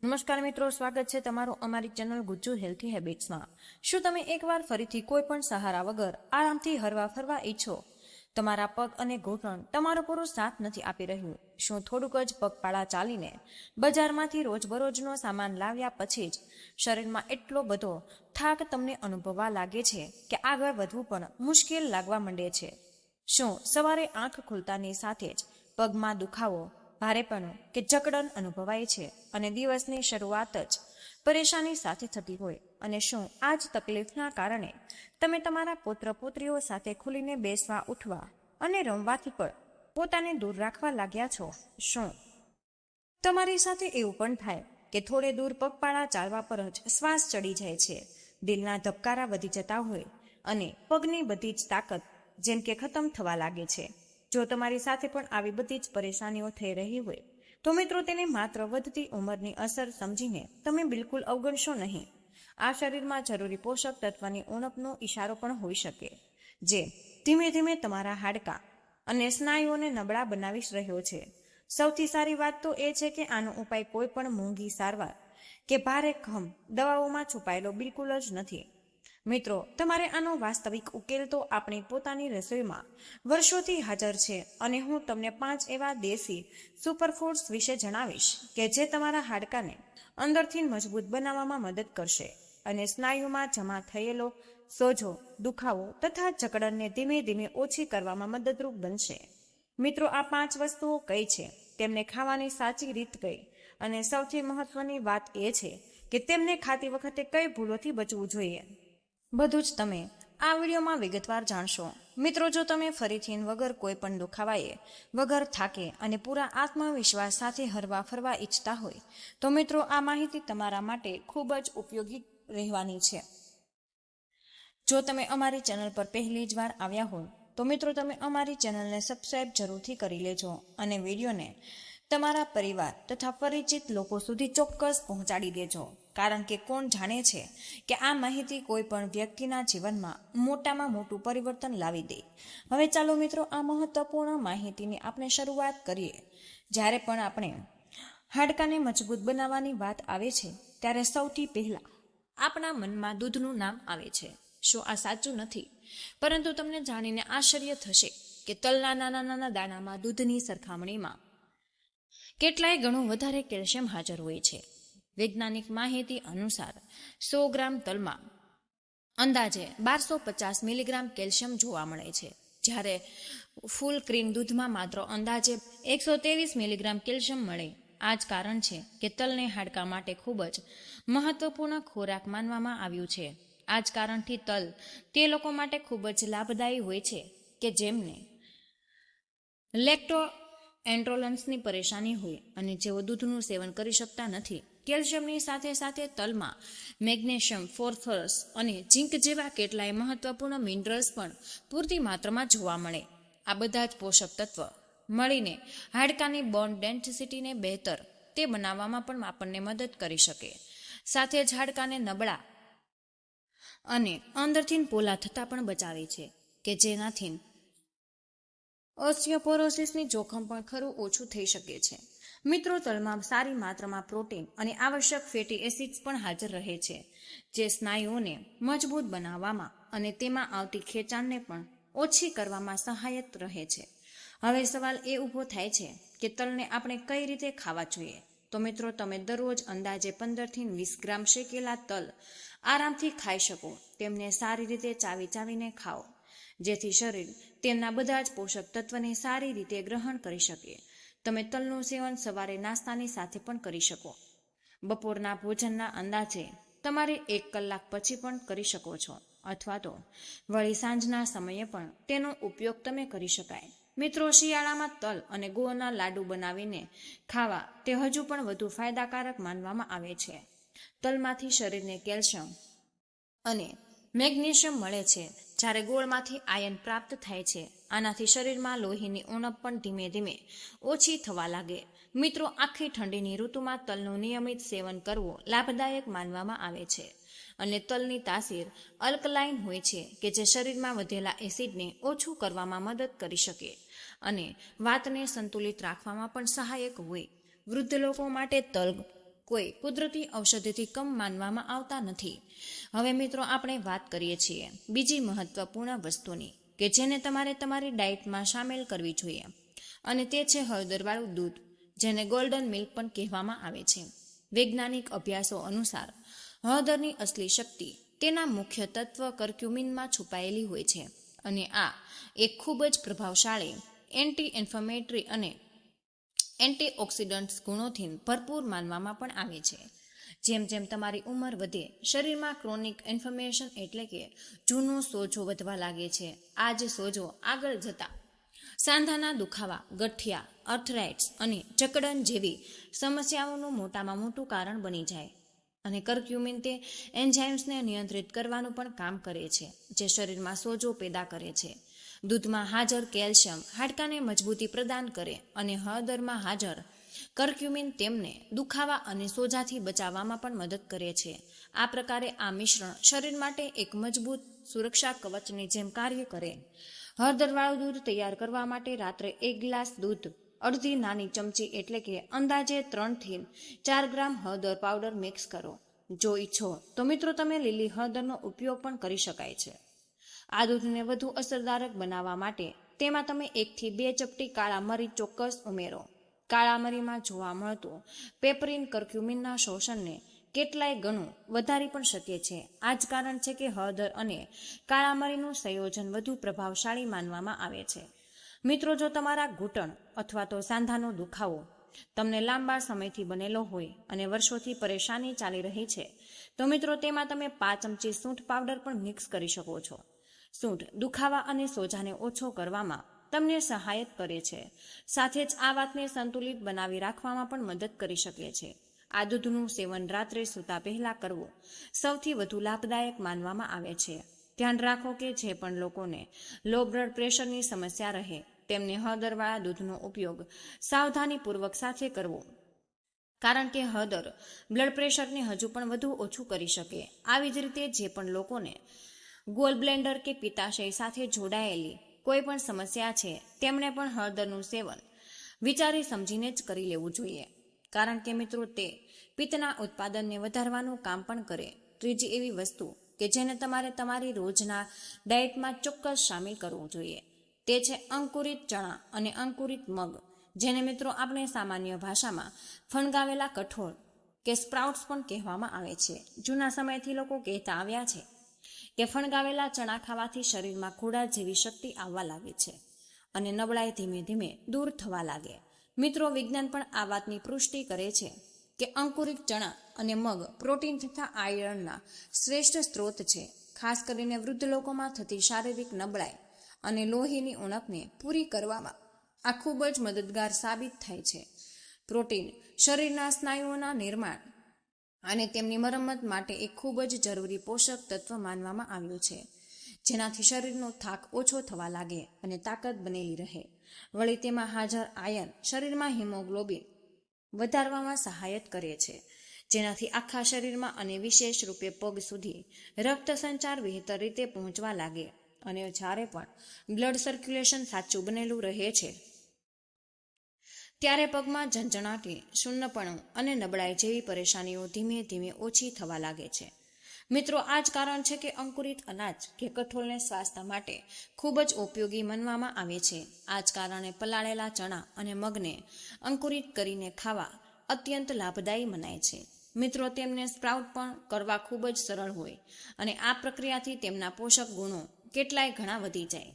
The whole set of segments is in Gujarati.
નમસ્કાર મિત્રો, સ્વાગત છે તમારું અમારી ચેનલ ગુજ્જુ હેલ્થી હેબિટ્સમાં। શું તમે એકવાર ફરીથી કોઈ પણ સહારા વગર આરામથી હરવા ફરવા ઈચ્છો? તમારા પગ અને ઘૂંટણ તમારો પૂરો સાથ નથી આપી રહ્યું? શું થોડુંક જ પગપાળા ચાલીને બજારમાંથી રોજબરોજનો સામાન લાવ્યા પછી જ શરીરમાં એટલો બધો થાક તમને અનુભવવા લાગે છે કે આગળ વધવું પણ મુશ્કેલ લાગવા માંડે છે? શું સવારે આંખ ખુલતાની સાથે જ પગમાં દુખાવો, ભારેપણું કે જકડન અનુભવાય છે અને દિવસની શરૂઆત જ પરેશાની સાથે થતી હોય? અને શું આ જ તકલીફના કારણે તમે તમારા પુત્ર પુત્રીઓ સાથે ખુલીને બેસવા, ઉઠવા અને રમવાથી પણ પોતાને દૂર રાખવા લાગ્યા છો? શું તમારી સાથે એવું પણ થાય કે થોડે દૂર પગપાળા ચાલવા પર જ શ્વાસ ચડી જાય છે, દિલના ધબકારા વધી જતા હોય અને પગની બધી જ તાકાત જેમ કે ખતમ થવા લાગે છે? જો તમારી સાથે પણ આવી બધી જ પરેશાનીઓ થઈ રહી હોય તો મિત્રો, તેને માત્ર વધતી ઉંમરની અસર સમજીને તમે બિલકુલ અવગણશો નહીં। આ શરીરમાં જરૂરી પોષક તત્વની ઉણપનો ઈશારો પણ હોઈ શકે, જે ધીમે ધીમે તમારા હાડકાં અને સ્નાયુઓને નબળા બનાવી રહ્યો છે। સૌથી સારી વાત તો એ છે કે આનો ઉપાય કોઈ પણ મોંઘી સારવાર કે ભારે ખમ દવાઓમાં છુપાયેલો બિલકુલ જ નથી। મિત્રો, તમારે આનો વાસ્તવિક ઉકેલ તો આપણી પોતાની રસોઈમાં વર્ષોથી હાજર છે અને હું તમને 5 એવા દેશી સુપરફૂડ્સ વિશે જણાવીશ કે જે તમારા હાડકાને અંદરથી મજબૂત બનાવવામાં મદદ કરશે અને સ્નાયુમાં જમા થયેલો સોજો, દુખાવો તથા જકડનને ધીમે ધીમે ઓછી કરવામાં મદદરૂપ બનશે। મિત્રો, આ 5 વસ્તુઓ કઈ છે, તેમને ખાવાની સાચી રીત કઈ અને સૌથી મહત્વની વાત એ છે કે તેમને ખાતી વખતે કઈ ભૂલોથી બચવું જોઈએ, બધું જ તમે આ વિડીયોમાં વિગતવાર જાણશો। મિત્રો, જો તમે ફરીથી વગર કોઈ પણ દુખાવાએ, વગર થાકે અને પૂરા આત્મવિશ્વાસ સાથે હરવા ફરવા ઈચ્છતા હોય તો મિત્રો, આ માહિતી તમારા માટે ખૂબ જ ઉપયોગી રહેવાની છે। જો તમે અમારી ચેનલ પર પહેલી જ વાર આવ્યા હોય તો મિત્રો, તમે અમારી ચેનલને સબસ્ક્રાઇબ જરૂરથી કરી લેજો અને વિડીયોને તમારા પરિવાર તથા પરિચિત લોકો સુધી ચોક્કસ પહોંચાડી દેજો, કારણ કે કોણ જાણે છે કે આ માહિતી કોઈ પણ વ્યક્તિના જીવનમાં મોટામાં મોટું પરિવર્તન લાવી દે। હવે ચાલો મિત્રો, આ મહત્વપૂર્ણ માહિતીની આપણે શરૂઆત કરીએ। જ્યારે પણ આપણે હાડકાને મજબૂત બનાવવાની વાત આવે છે ત્યારે સૌથી પહેલા આપણા મનમાં દૂધનું નામ આવે છે। શું આ સાચું નથી? પરંતુ તમને જાણીને આશ્ચર્ય થશે કે તલના નાના નાના દાણામાં દૂધની સરખામણીમાં કેટલાય ગણું વધારે કેલ્શિયમ હાજર હોય છે। વૈજ્ઞાનિક માહિતી અનુસાર 100 ગ્રામ તલમાં અંદાજે 1250 મિલીગ્રામ કેલ્શિયમ જોવા મળે છે, જ્યારે ફૂલ ક્રીમ દૂધમાં માત્ર અંદાજે 123 મિલીગ્રામ કેલ્શિયમ મળે। આ જ કારણ છે કે તલને હાડકાં માટે ખૂબ જ મહત્વપૂર્ણ ખોરાક માનવામાં આવ્યું છે। આ જ કારણથી તલ તે લોકો માટે ખૂબ જ લાભદાયી હોય છે કે જેમને લેક્ટો એન્ટ્રોલન્સની પરેશાની હોય અને જેઓ દૂધનું સેવન કરી શકતા નથી। કેલ્શિયમની સાથે સાથે તલમાં મેગ્નેશિયમ, ફોસ્ફરસ અને ઝીંક જેવા કેટલાય મહત્વપૂર્ણ મિનરલ્સ પણ પૂરતી માત્રામાં જોવા મળે। આ બધા જ પોષક તત્વ મળીને હાડકાની બોન ડેન્સિટીને બહેતર તે બનાવવામાં પણ આપણને મદદ કરી શકે, સાથે જ હાડકાને નબળા અને અંદરથી પોલા થતા પણ બચાવે છે કે જેનાથી ઓસ્ટિયોપોરોસિસની જોખમ પણ ખરું ઓછું થઈ શકે છે। મિત્રો, તલમાં સારી માત્રામાં પ્રોટીન અને આવશ્યક ફેટી એસિડ્સ પણ હાજર રહે છે, જે સ્નાયુઓને મજબૂત બનાવવામાં અને તેમાં આવતી ખેંચાણને પણ ઓછી કરવામાં સહાયક રહે છે। હવે સવાલ એ ઊભો થાય છે કે તલને આપણે કઈ રીતે ખાવા જોઈએ? તો મિત્રો, તમે દરરોજ અંદાજે 15 થી 20 ગ્રામ શેકેલા તલ આરામથી ખાઈ શકો। તેમને સારી રીતે ચાવી ચાવીને ખાઓ, જેથી શરીર તેમના બધા જ પોષક તત્વને સારી રીતે ગ્રહણ કરી શકે। તમે તલનું સેવન સવારે નાસ્તાની સાથે પણ કરી શકો, બપોરના ભોજનના અંદાજે તમારે 1 કલાક પછી પણ કરી શકો છો, અથવા તો વળી સાંજના સમયે પણ તેનો ઉપયોગ તમે કરી શકાય। મિત્રો, શિયાળામાં તલ અને ગોળના લાડુ બનાવીને ખાવા તે હજુ પણ વધુ ફાયદાકારક માનવામાં આવે છે। તલમાંથી શરીરને કેલ્શિયમ અને મેગ્નેશિયમ મળે છે, જ્યારે ગોળમાંથી આયર્ન પ્રાપ્ત થાય છે। આનાથી શરીરમાં લોહીની ઉણપ પણ ધીમે ધીમે ઓછી થવા લાગે। મિત્રો, આખી ઠંડીની ઋતુમાં તલનું નિયમિત સેવન કરવું લાભદાયક માનવામાં આવે છે અને તલની તાસીર અલ્કલાઇન હોય છે કે જે શરીરમાં વધેલા એસિડને ઓછું કરવામાં મદદ કરી શકે અને વાતને સંતુલિત રાખવામાં પણ સહાયક હોય। વૃદ્ધ લોકો માટે તલ કોઈ કુદરતી ઔષધિથી કમ માનવામાં આવતા નથી. હવે મિત્રો આપણે વાત કરીએ છીએ બીજી મહત્વપૂર્ણ વસ્તુની કે જેને તમારે તમારી ડાયટમાં સામેલ કરવી જોઈએ, અને તે છે હળદરવાળું દૂધ, જેને ગોલ્ડન મિલ્ક પણ કહેવામાં આવે છે. વૈજ્ઞાનિક અભ્યાસો અનુસાર હળદરની અસલી શક્તિ તેના મુખ્ય તત્વ કર્ક્યુમિનમાં છુપાયેલી હોય છે, અને આ એક ખૂબ જ પ્રભાવશાળી એન્ટી ઇન્ફ્લેમેટરી અને એન્ટીઓક્સિડન્ટ્સ ગુણોથી ભરપૂર માનવામાં પણ આવે છે. જેમ જેમ તમારી ઉંમર વધે, શરીરમાં ક્રોનિક ઇન્ફ્લેમેશન એટલે કે જૂનો સોજો વધવા લાગે છે. આ જ સોજો આગળ જતા સાંધાના દુખાવા, ગઠિયા, આર્થરાઇટ્સ અને જકડન જેવી સમસ્યાઓનું મોટામાં મોટું કારણ બની જાય. અને કર્ક્યુમિન તે એન્ઝાઇમ્સને નિયંત્રિત કરવાનું પણ કામ કરે છે, જે શરીરમાં સોજો પેદા કરે છે. દૂધમાં હાજર કેલ્શિયમ હાડકાને મજબૂતી પ્રદાન કરે, અને હળદરમાં હાજર કર્ક્યુમિન તેમને દુખાવા અને સોજાથી બચાવવામાં પણ મદદ કરે છે. આ પ્રકારે આ મિશ્રણ શરીર માટે એક મજબૂત સુરક્ષા કવચની જેમ કાર્ય કરે. હળદરવાળું દૂધ તૈયાર કરવા માટે રાત્રે 1 ગ્લાસ દૂધ, અડધી નાની ચમચી એટલે કે અંદાજે 3 થી 4 ગ્રામ હળદર પાવડર મિક્સ કરો. જો ઈચ્છો તો મિત્રો તમે લીલી હળદરનો ઉપયોગ પણ કરી શકાય છે. આ દૂધને વધુ અસરકારક બનાવવા માટે તેમાં તમે 1 થી 2 ચપટી કાળા મરી ચોક્કસ ઉમેરો. કાળા મરીમાં જોવા મળતું પેપરિન કર્ક્યુમિનના શોષણને કેટલાય ગણું વધારી પણ શકે છે. આ જ કારણ છે કે હળદર અને કાળા મરીનું સંયોજન વધુ પ્રભાવશાળી માનવામાં આવે છે. મિત્રો, જો તમારા ઘૂંટણ અથવા તો સાંધાનો દુખાવો તમને લાંબા સમયથી બનેલો હોય અને વર્ષોથી પરેશાની ચાલી રહી છે, તો મિત્રો તેમાં તમે 5 ચમચી સૂંઠ પાવડર પણ મિક્સ કરી શકો છો. સૂંઠ દુખાવા અને સોજાને ઓછો કરવામાં તમને સહાયક કરે છે, સાથે જ આ વાતને સંતુલિત બનાવી રાખવામાં પણ મદદ કરી શકે છે. આ દૂધનું સેવન રાત્રે સૂતા પહેલા કરવું સૌથી વધુ લાભદાયક માનવામાં આવે છે. ધ્યાન રાખો કે જે પણ લોકોને લો બ્લડ પ્રેશરની સમસ્યા રહે તેમને હળદરવાળા દૂધનો ઉપયોગ સાવધાનીપૂર્વક સાથે કરવો, કારણ કે હળદર બ્લડ પ્રેશરને હજુ પણ વધુ ઓછું કરી શકે. આવી જ રીતે જે પણ લોકોને ગોલ બ્લેન્ડર કે પિત્તાશય સાથે જોડાયેલી કોઈ પણ સમસ્યા છે તેમણે પણ હળદરનું સેવન વિચારી સમજીને જ કરી લેવું જોઈએ, કારણ કે મિત્રો તે પિત્તના ઉત્પાદનને વધારવાનું કામ પણ કરે. ત્રીજી એવી વસ્તુ કે જેને તમારે તમારી રોજના ડાયટમાં ચોક્કસ સામેલ કરવું જોઈએ તે છે અંકુરિત ચણા અને અંકુરિત મગ, જેને મિત્રો આપણે સામાન્ય ભાષામાં ફણગાવેલા કઠોળ કે સ્પ્રાઉટ્સ પણ કહેવામાં આવે છે. જૂના સમયથી લોકો કહેતા આવ્યા છે કે ફણગાવેલા ચણા ખાવાથી શરીરમાં ઘોડા જેવી શક્તિ આવવા લાગે છે અને નબળાઈ ધીમે ધીમે દૂર થવા લાગે. મિત્રો, વિજ્ઞાન પણ આ વાતની પુષ્ટિ કરે છે કે અંકુરિત ચણા અને મગ પ્રોટીન તથા આયર્નના શ્રેષ્ઠ સ્ત્રોત છે. ખાસ કરીને વૃદ્ધ લોકોમાં થતી શારીરિક નબળાઈ અને લોહીની ઉણપને પૂરી કરવામાં આ ખૂબ જ મદદગાર સાબિત થાય છે. પ્રોટીન શરીરના સ્નાયુઓના નિર્માણ અને તેમની મરમ્મત માટે એક ખૂબ જ જરૂરી પોષક તત્વ માનવામાં આવ્યું છે, જેનાથી શરીરનો થાક ઓછો થવા લાગે અને તાકાત બનેલી રહે. વળી તેમાં હાજર આયર્ન શરીરમાં હિમોગ્લોબિન વધારવામાં સહાયક કરે છે, જેનાથી આખા શરીરમાં અને વિશેષ રૂપે પગ સુધી રક્ત સંચાર બહેતર રીતે પહોંચવા લાગે. અને જ્યારે પણ બ્લડ સર્ક્યુલેશન સાચું બનેલું રહે છે ત્યારે પગમાં ઝંઝણાટી, શૂન્યપણું અને નબળાઈ જેવી પરેશાનીઓ ધીમે ધીમે ઓછી થવા લાગે છે. મિત્રો, આ જ કારણ છે કે અંકુરિત અનાજ કે કઠોળને સ્વાસ્થ્ય માટે ખૂબ જ ઉપયોગી માનવામાં આવે છે. આ જ કારણે પલાળેલા ચણા અને મગને અંકુરિત કરીને ખાવા અત્યંત લાભદાયી મનાય છે. મિત્રો, તેમને સ્પ્રાઉટ પણ કરવા ખૂબ જ સરળ હોય અને આ પ્રક્રિયાથી તેમના પોષક ગુણો કેટલાય ઘણા વધી જાય.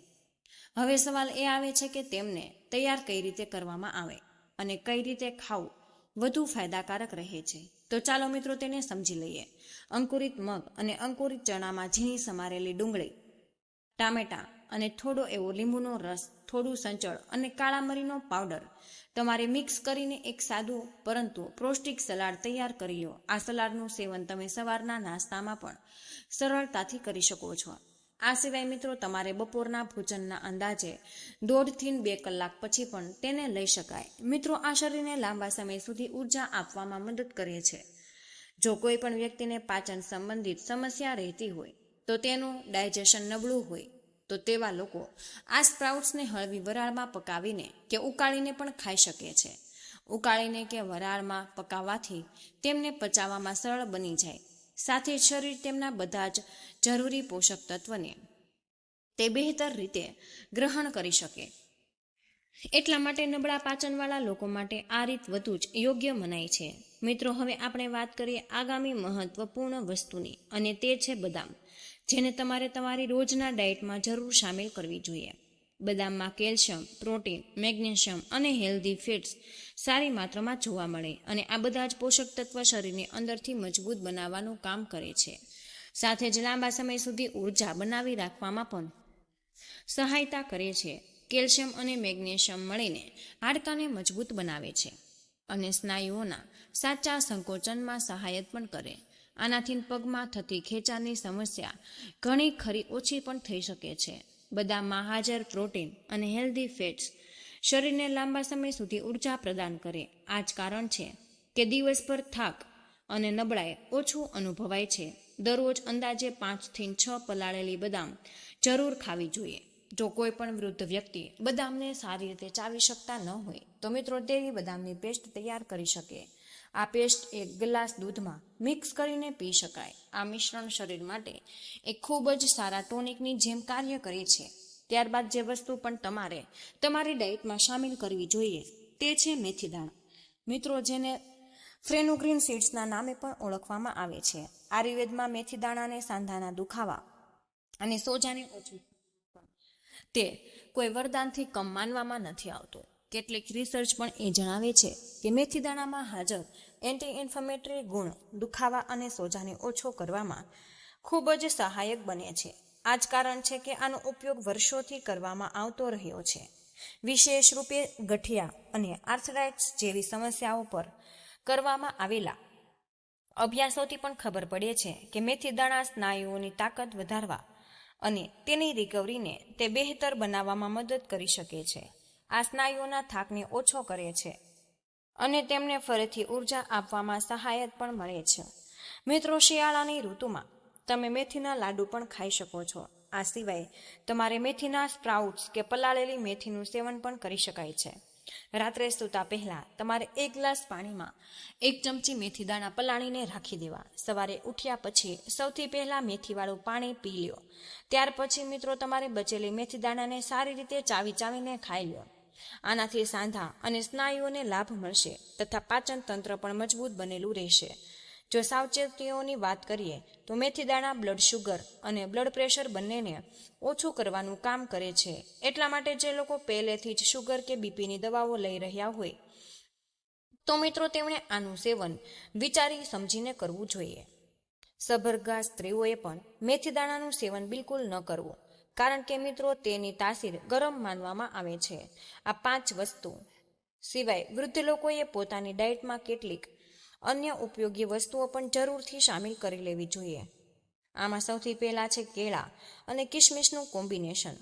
હવે સવાલ એ આવે છે કે તેમને તૈયાર કઈ રીતે કરવામાં આવે અને કઈ રીતે ખાવું વધુ ફાયદાકારક રહે છે. તો ચાલો મિત્રો તેને સમજી લઈએ. અંકુરિત મગ અને અંકુરિત ચણામાં ઝીણી સમારેલી ડુંગળી, ટામેટાં અને થોડો એવો લીંબુનો રસ, થોડું સંચળ અને કાળા મરીનો પાવડર તમારે મિક્સ કરીને એક સાદું પરંતુ પૌષ્ટિક સલાડ તૈયાર કરી લો. આ સલાડનું સેવન તમે સવારના નાસ્તામાં પણ સરળતાથી કરી શકો છો. આ સિવાય મિત્રો તમારે બપોરના ભોજનના અંદાજે 1.5 થી 2 કલાક પછી પણ તેને લઈ શકાય. મિત્રો, આ શરીરને લાંબા સમય સુધી ઉર્જા આપવામાં મદદ કરે છે. જો કોઈ પણ વ્યક્તિને પાચન સંબંધિત સમસ્યા રહેતી હોય, તો તેનું ડાયજેશન નબળું હોય, તો તેવા લોકો આ સ્પ્રાઉટ્સને હળવી વરાળમાં પકાવીને કે ઉકાળીને પણ ખાઈ શકે છે. ઉકાળીને કે વરાળમાં પકાવવાથી તેમને પચાવવામાં સરળ બની જાય. સાથે જ શરીર તેમના બધા જ જરૂરી પોષક તત્વને તે બહેતર રીતે ગ્રહણ કરી શકે. એટલા માટે નબળા પાચનવાળા લોકો માટે આ રીત વધુ જ યોગ્ય મનાય છે. મિત્રો, હવે આપણે વાત કરીએ આગામી મહત્વપૂર્ણ વસ્તુની, અને તે છે બદામ, જેને તમારે તમારી રોજના ડાયટમાં જરૂર સામેલ કરવી જોઈએ. બદામમાં કેલ્શિયમ, પ્રોટીન, મેગ્નેશિયમ અને હેલ્ધી ફેટ્સ સારી માત્રામાં જોવા મળે, અને આ બધા જ પોષક તત્વ શરીરને અંદરથી મજબૂત બનાવવાનું કામ કરે છે. સાથે જ લાંબા સમય સુધી ઉર્જા બનાવી રાખવામાં પણ સહાયતા કરે છે. કેલ્શિયમ અને મેગ્નેશિયમ મળીને હાડકાને મજબૂત બનાવે છે અને સ્નાયુઓના સાચા સંકોચનમાં સહાયત પણ કરે. આનાથી પગમાં થતી ખેંચાણની સમસ્યા ઘણી ખરી ઓછી પણ થઈ શકે છે. બદામમાં હાજર પ્રોટીન અને હેલ્ધી ફેટ્સ શરીરને લાંબા સમય સુધી ઉર્જા પ્રદાન કરે. આ જ કારણ છે કે દિવસભર થાક અને નબળાઈ ઓછું અનુભવાય છે. દરરોજ અંદાજે 5 થી 6 પલાળેલી બદામ જરૂર ખાવી જોઈએ. જો કોઈ પણ વૃદ્ધ વ્યક્તિ બદામને સારી રીતે ચાવી શકતા ન હોય તો મિત્રો તેવી બદામની પેસ્ટ તૈયાર કરી શકે. આ પેસ્ટ એક ગ્લાસ દૂધમાં મિક્સ કરીને પી શકાય. આ મિશ્રણ શરીર માટે એક ખૂબ જ સારા ટોનિકની જેમ કાર્ય કરે છે. ત્યારબાદ જે વસ્તુ પણ તમારે તમારી ડાયટમાં સામેલ કરવી જોઈએ તે છે મેથી દાણા. મિત્રો, જેને ફ્રેનુગ્રીન સીડ્સના નામે પણ ઓળખવામાં આવે છે. આયુર્વેદમાં મેથી દાણાને સાંધાના દુખાવા અને સોજાને ઓછું તે કોઈ વરદાનથી કમ માનવામાં નથી આવતું. કેટલીક રિસર્ચ પણ એ જણાવે છે કે મેથી દાણામાં હાજર એન્ટી ઇન્ફ્લેમેટરી ગુણ દુખાવા અને સોજાને ઓછો કરવામાં ખૂબ જ સહાયક બને છે. આ જ કારણ છે કે આનો ઉપયોગ વર્ષોથી કરવામાં આવતો રહ્યો છે. વિશેષ રૂપે ગઠિયા અને આર્થરાઇટિસ જેવી સમસ્યાઓ પર કરવામાં આવેલા અભ્યાસોથી પણ ખબર પડે છે કે મેથી દાણા સ્નાયુઓની તાકાત વધારવા અને તેની રિકવરીને તે બહેતર બનાવવામાં મદદ કરી શકે છે. આ સ્નાયુઓના થાકને ઓછો કરે છે અને તેમને ફરીથી ઉર્જા આપવામાં સહાયત પણ મળે છે. મિત્રો, શિયાળાની ઋતુમાં તમે મેથીના લાડુ પણ ખાઈ શકો છો. આ સિવાય તમારે મેથીના સ્પ્રાઉટ્સ કે પલાળેલી મેથીનું સેવન પણ કરી શકાય છે. રાત્રે સૂતા પહેલા તમારે 1 ગ્લાસ પાણીમાં 1 ચમચી મેથી દાણા પલાળીને રાખી દેવા. સવારે ઉઠ્યા પછી સૌથી પહેલા મેથીવાળું પાણી પી લ્યો. ત્યાર પછી મિત્રો તમારે બચેલી મેથી દાણાને સારી રીતે ચાવીને ખાઈ લ્યો. આનાથી સાંધા અને સ્નાયુઓને લાભ મળશે તથા પાચન તંત્ર પણ મજબૂત બનેલું રહેશે. જો સાવચેતીઓની વાત કરીએ તો મેથી દાણા બ્લડ શુગર અને બ્લડ પ્રેશર બંનેને ઓછું કરવાનું કામ કરે છે. એટલા માટે જે લોકો પહેલેથી જ શુગર કે બીપીની દવાઓ લઈ રહ્યા હોય તો મિત્રો તેમણે આનું સેવન વિચારી સમજીને કરવું જોઈએ. સબરગા સ્ત્રીઓએ પણ મેથી દાણાનું સેવન બિલકુલ ન કરવું, કારણ કે મિત્રો તેની તાસીર ગરમ માનવામાં આવે છે. આ 5 વસ્તુ સિવાય વૃદ્ધ લોકોએ પોતાની ડાયટમાં કેટલીક અન્ય ઉપયોગી વસ્તુઓ પણ જરૂરથી સામેલ કરી લેવી જોઈએ. આમાં સૌથી પહેલા છે કેળા અને કિશમિશનું કોમ્બિનેશન.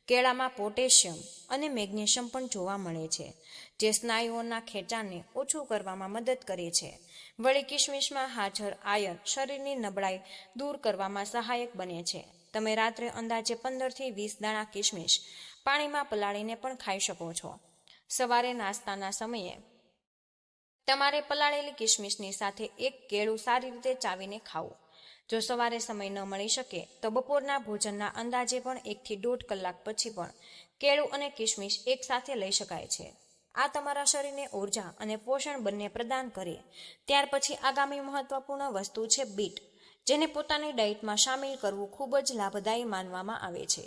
કેળામાં પોટેશિયમ અને મેગ્નેશિયમ પણ જોવા મળે છે, જે સ્નાયુઓના ખેંચાણને ઓછું કરવામાં મદદ કરે છે. વળી કિશમિશમાં હાજર આયર્ન શરીરની નબળાઈ દૂર કરવામાં સહાયક બને છે. તમે રાત્રે અંદાજે 15 થી 20 દાણા કિશમિશ પાણીમાં પલાળીને પણ ખાઈ શકો છો. સવારે નાસ્તાના સમયે તમારે પલાળેલી કિશમિશની સાથે 1 કેળું સારી રીતે ચાવીને ખાવું. જો સવારે સમય ન મળી શકે તો બપોરના ભોજનના અંદાજે પણ 1 થી 1.5 કલાક પછી પણ કેળું અને કિશમિશ એકસાથે લઈ શકાય છે. આ તમારા શરીરને ઉર્જા અને પોષણ બંને પ્રદાન કરે. ત્યાર પછી આગામી મહત્વપૂર્ણ વસ્તુ છે બીટ, જેને પોતાની ડાયટમાં સામેલ કરવું ખૂબ જ લાભદાયી માનવામાં આવે છે.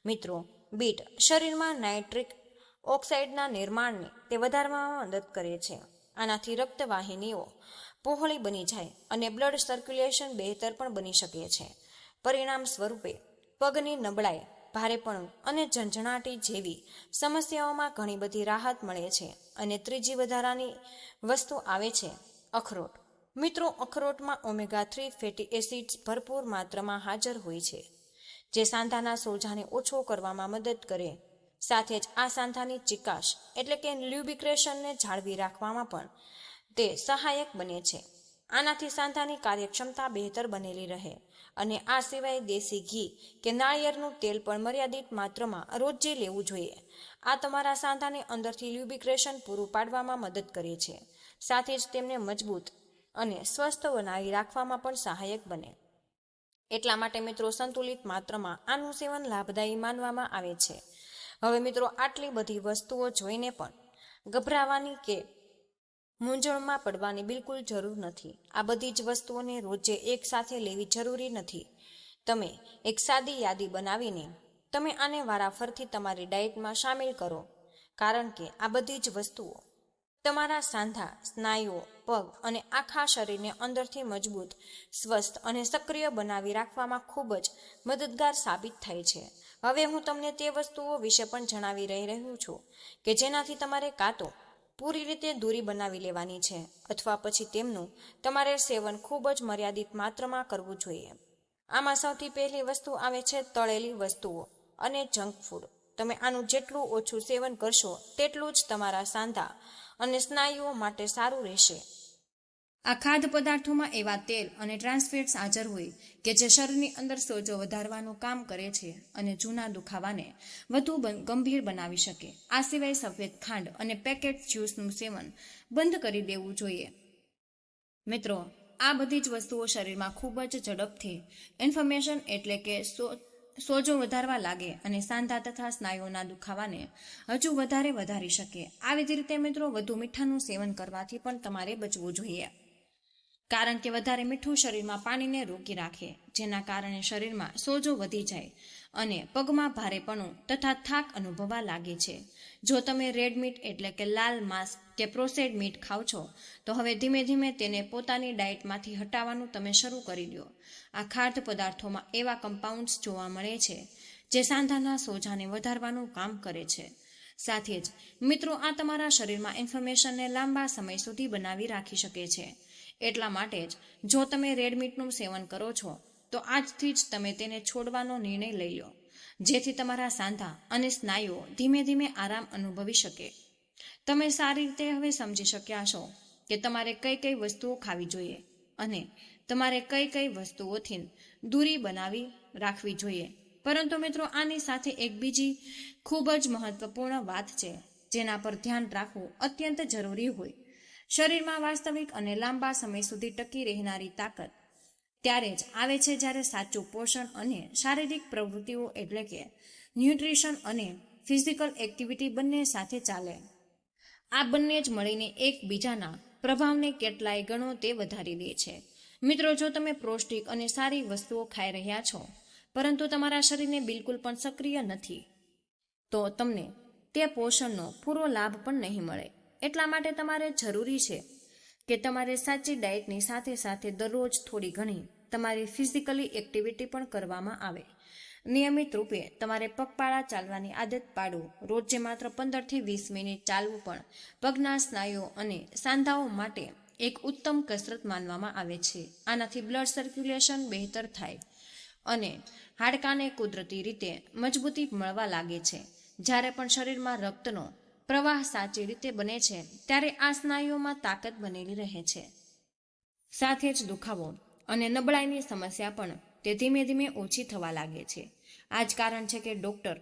મિત્રો, બીટ શરીરમાં નાઇટ્રિક ઓક્સાઇડના નિર્માણને તે વધારવામાં મદદ કરે છે. આનાથી રક્તવાહિનીઓ પહોળી બની જાય અને બ્લડ સર્ક્યુલેશન બહેતર પણ બની શકે છે. પરિણામ સ્વરૂપે પગની નબળાઈ, ભારેપણું અને ઝંઝણાટી જેવી સમસ્યાઓમાં ઘણી બધી રાહત મળે છે. અને ત્રીજી વધારાની વસ્તુ આવે છે અખરોટ. મિત્રો, અખરોટમાં ઓમેગા 3 ફેટી એસિડ્સ ભરપૂર માત્રામાં હાજર હોય છે, જે સાંધાના સોજાને ઓછો કરવામાં મદદ કરે. સાથે જ આ સાંધાની ચિકાશ એટલે કે લ્યુબ્રિકેશનને જાળવી રાખવામાં પણ તે સહાયક બને છે. આનાથી સાંધાની કાર્યક્ષમતા બહેતર બનેલી રહે. અને આ સિવાય દેશી ઘી કે નાળિયેરનું તેલ પણ મર્યાદિત માત્રામાં રોજે લેવું જોઈએ. આ તમારા સાંધાને અંદરથી લ્યુબ્રિકેશન પૂરું પાડવામાં મદદ કરે છે, સાથે જ તેમને મજબૂત અને સ્વસ્થ બનાવી રાખવામાં પણ સહાયક બને. એટલા માટે મિત્રો સંતુલિત માત્રામાં આનું સેવન લાભદાયી માનવામાં આવે છે. હવે મિત્રો આટલી બધી વસ્તુઓ જોઈને પણ ગભરાવાની કે મૂંઝવણમાં પડવાની બિલકુલ જરૂર નથી. આ બધી જ વસ્તુઓને રોજે એક સાથે લેવી જરૂરી નથી. તમે એક સાદી યાદી બનાવીને તમે આને વારાફરતી તમારી ડાયટમાં સામેલ કરો, કારણ કે આ બધી જ વસ્તુઓ તમારા સાંધા, સ્નાયુઓ, પગ અને આખા શરીરને અંદરથી મજબૂત, સ્વસ્થ અને સક્રિય બનાવી રાખવામાં ખૂબ જ મદદગાર સાબિત થાય છે. હવે હું તમને તે વસ્તુઓ વિશે પણ જણાવી રહ્યું છું કે જેનાથી તમારે કાં તો પૂરી રીતે દૂરી બનાવી લેવાની છે અથવા પછી તેમનું તમારે સેવન ખૂબ જ મર્યાદિત માત્રામાં કરવું જોઈએ. આમાં સૌથી પહેલી વસ્તુ આવે છે તળેલી વસ્તુઓ અને જંક ફૂડ. તમે આનું જેટલું ઓછું સેવન કરશો તેટલું જ તમારા સાંધા અને સ્નાયુઓ માટે સારું રહેશે. આ ખાદ્ય પદાર્થોમાં એવા તેલ અને ટ્રાન્સફેટ્સ હાજર હોય કે જે શરીરની અંદર સોજો વધારવાનું કામ કરે છે અને જૂના દુખાવાને વધુ ગંભીર બનાવી શકે. આ સિવાય સફેદ ખાંડ અને પેકેટ જ્યુસનું સેવન બંધ કરી દેવું જોઈએ. મિત્રો, આ બધી જ વસ્તુઓ શરીરમાં ખૂબ જ ઝડપથી ઇન્ફ્લેમેશન એટલે કે સોજો વધારવા લાગે અને સાંધા તથા સ્નાયુઓના દુખાવાને હજુ વધારે વધારી શકે. આવી જ રીતે મિત્રો વધુ મીઠાનું સેવન કરવાથી પણ તમારે બચવું જોઈએ, કારણ કે વધારે મીઠું શરીરમાં પાણીને રોકી રાખે, જેના કારણે શરીરમાં સોજો વધી જાય અને પગમાં ભારેપણું તથા થાક અનુભવવા લાગે છે. જો તમે રેડ મીટ એટલે કે લાલ માંસ કે પ્રોસેસ્ડ મીટ ખાવ છો તો હવે ધીમે ધીમે તેને પોતાની ડાયટમાંથી હટાવવાનું તમે શરૂ કરી દો. આ ખાદ્ય પદાર્થોમાં એવા કમ્પાઉન્ડ્સ જોવા મળે છે જે સાંધાના સોજાને વધારવાનું કામ કરે છે. સાથે જ મિત્રો, આ તમારા શરીરમાં ઇન્ફ્લેમેશનને લાંબા સમય સુધી બનાવી રાખી શકે છે. એટલા માટે જ જો તમે રેડ મીટનું સેવન કરો છો તો આજથી જ તમે તેને છોડવાનો નિર્ણય લઈ લો, જેથી તમારા સાંધા અને સ્નાયુઓ ધીમે ધીમે આરામ અનુભવી શકે. તમે સારી રીતે હવે સમજી શક્યા છો કે તમારે કઈ કઈ વસ્તુઓ ખાવી જોઈએ અને તમારે કઈ કઈ વસ્તુઓથી દૂરી બનાવી રાખવી જોઈએ. પરંતુ મિત્રો, આની સાથે એક બીજી ખૂબ જ મહત્વપૂર્ણ વાત છે જેના પર ધ્યાન રાખવું અત્યંત જરૂરી હોય. શરીરમાં વાસ્તવિક અને લાંબા સમય સુધી ટકી રહેનારી તાકાત ત્યારે જ આવે છે જ્યારે સાચું પોષણ અને શારીરિક પ્રવૃત્તિઓ એટલે કે ન્યુટ્રિશન અને ફિઝિકલ એક્ટિવિટી બંને સાથે ચાલે. આ બંને જ મળીને એકબીજાના પ્રભાવને કેટલાય ગણો તે વધારી દે છે. મિત્રો, જો તમે પૌષ્ટિક અને સારી વસ્તુઓ ખાઈ રહ્યા છો પરંતુ તમારા શરીરને બિલકુલ પણ સક્રિય નથી, તો તમને તે પોષણનો પૂરો લાભ પણ નહીં મળે. એટલા માટે તમારે જરૂરી છે કે તમારે સાચી ડાયટની સાથે સાથે દરરોજ થોડી ઘણી તમારી ફિઝિકલી એક્ટિવિટી પણ કરવામાં આવે. નિયમિત રૂપે તમારે પગપાળા ચાલવાની આદત પાડવું. રોજે માત્ર 15 થી 20 મિનિટ ચાલવું પણ પગના સ્નાયુઓ અને સાંધાઓ માટે એક ઉત્તમ કસરત માનવામાં આવે છે. આનાથી બ્લડ સર્ક્યુલેશન બહેતર થાય અને હાડકાને કુદરતી રીતે મજબૂતી મળવા લાગે છે. જ્યારે પણ શરીરમાં રક્તનો પ્રવાહ સાચી રીતે બને છે ત્યારે આ સ્નાયુઓમાં તાકાત બનેલી રહે છે. સાથે જ દુખાવો અને નબળાઈની સમસ્યા પણ તે ધીમે ધીમે ઓછી થવા લાગે છે. આ જ કારણ છે કે ડોક્ટર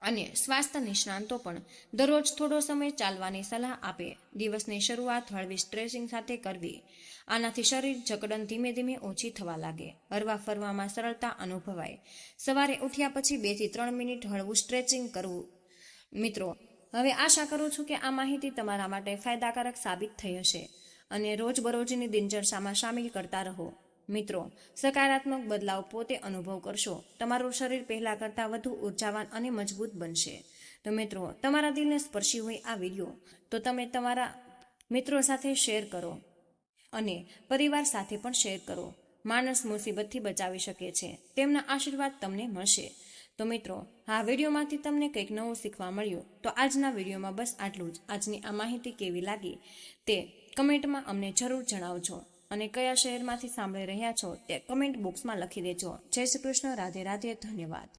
અને સ્વાસ્થ્ય નિષ્ણાંતો પણ દરરોજ થોડો સમય ચાલવાની સલાહ આપે. દિવસની શરૂઆત હળવી સ્ટ્રેચિંગ સાથે કરવી. આનાથી શરીર જકડન ધીમે ધીમે ઓછી થવા લાગે, હરવા ફરવામાં સરળતા અનુભવાય. સવારે ઉઠ્યા પછી 2 થી 3 મિનિટ હળવું સ્ટ્રેચિંગ કરવું. મિત્રો, હવે આશા કરું છું કે આ માહિતી તમારા માટે ફાયદાકારક સાબિત થઈ હશે અને રોજબરોજની દિનચર્યામાં સામેલ કરતા રહો. મિત્રો, સકારાત્મક બદલાવ પોતે અનુભવ કરશો. તમારું શરીર પહેલા કરતાં વધુ ઉર્જાવાન અને મજબૂત બનશે. તો મિત્રો, તમારા દિલને સ્પર્શી હોય આ વિડીયો તો તમે તમારા મિત્રો સાથે શેર કરો અને પરિવાર સાથે પણ શેર કરો. માણસ મુસીબતથી બચાવી શકે છે, તેમના આશીર્વાદ તમને મળશે. તો મિત્રો, આ વિડીયોમાંથી તમને કંઈક નવું શીખવા મળ્યું તો આજના વિડીયોમાં બસ આટલું જ. આજની આ માહિતી કેવી લાગી તે કમેન્ટમાં અમને જરૂર જણાવજો અને કયા શહેરમાંથી સાંભળી રહ્યા છો તે કમેન્ટ બોક્સમાં લખી દેજો. જય શ્રી કૃષ્ણ. રાધે રાધે. ધન્યવાદ.